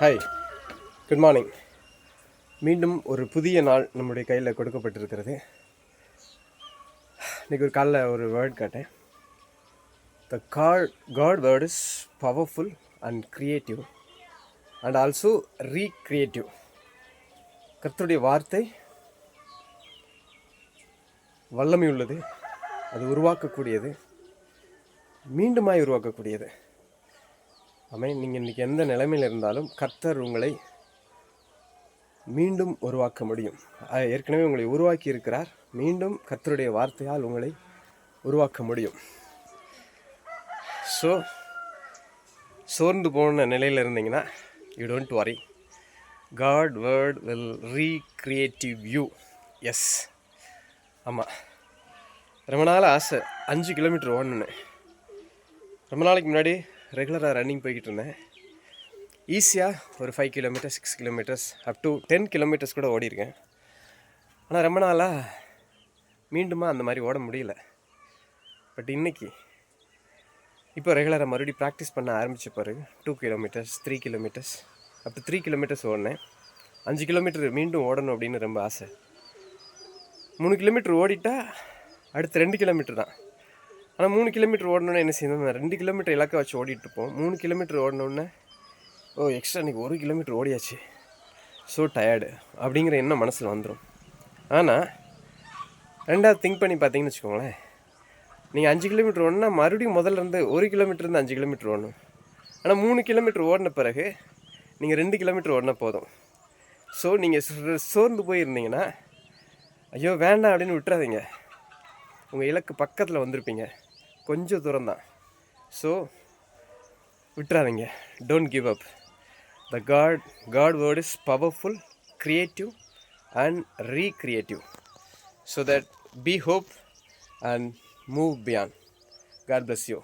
Hi, good morning. மீண்டும் ஒரு புதிய நாள் நம்முடைய கையில் கொடுக்கப்பட்டிருக்கிறது. இன்றைக்கி ஒரு காலைல ஒரு வேர்ட் கேட்டேன். The God word is powerful and creative and also recreative. கர்த்தருடைய வார்த்தை வல்லமை உள்ளது, அது உருவாக்கக்கூடியது, மீண்டுமாய் உருவாக்கக்கூடியது. ஆமாம், நீங்கள் இன்றைக்கி எந்த நிலைமையில் இருந்தாலும் கர்த்தர் உங்களை மீண்டும் உருவாக்க முடியும். ஏற்கனவே உங்களை உருவாக்கி இருக்கிறார். மீண்டும் கர்த்தருடைய வார்த்தையால் உங்களை உருவாக்க முடியும். சோர்ந்து போன நிலையில் இருந்தீங்கன்னா you don't worry. God word will recreative you. Yes, ஆமாம். ரொம்ப நாள் ஆசை 5 கிலோமீட்டர் ஓடணுன்னு. ரொம்ப நாளைக்கு முன்னாடி ரெகுலராக ரன்னிங் போய்கிட்டு இருந்தேன். ஈஸியாக ஒரு 5 kilometres 6 kilometres up to 10 kilometres கூட ஓடிருக்கேன். ஆனால் ரொம்ப நாளாக மீண்டுமா அந்த மாதிரி ஓட முடியல. பட் இப்போ ரெகுலராக மறுபடியும் ப்ராக்டிஸ் பண்ண ஆரம்பித்த பிறகு 2 kilometres 3 kilometres up to 3 kilometres ஓடினேன். 5 கிலோமீட்டர் மீண்டும் ஓடணும் அப்படின்னு ரொம்ப ஆசை. 3 கிலோமீட்டர் ஓடிட்டா அடுத்து 2 கிலோமீட்டர் தான். ஆனால் 3 கிலோமீட்டர் ஓடணுன்னா என்ன செய்யணும், 2 கிலோமீட்டர் இலக்கை வச்சு ஓடிட்டுருப்போம். 3 கிலோமீட்டர் ஓடணுன்னே எக்ஸ்ட்ரா இன்றைக்கி 1 கிலோமீட்டர் ஓடியாச்சு, ஸோ டயர்டு அப்படிங்கிற எண்ணம் மனசில் வந்துடும். ஆனால் ரெண்டாவது திங்க் பண்ணி பார்த்தீங்கன்னு வச்சுக்கோங்களேன், நீங்கள் 5 கிலோமீட்டர் ஓடனா மறுபடியும் முதல்ல இருந்து 1 கிலோமீட்டர் 5 கிலோமீட்டர் ஓடணும். ஆனால் 3 கிலோமீட்டர் ஓடின பிறகு நீங்கள் 2 கிலோமீட்டர் ஓடினா போதும். ஸோ நீங்கள் சோர்ந்து போயிருந்தீங்கன்னா ஐயோ வேண்டாம் அப்படின்னு விட்டுறாதீங்க. உங்கள் இலக்கு பக்கத்தில் வந்திருப்பீங்க, கொஞ்சம் தூரம் தான். ஸோ விட்டுறாதீங்க. Don't give up. The God word is powerful, creative and recreative. So that be hope and move beyond. God bless you.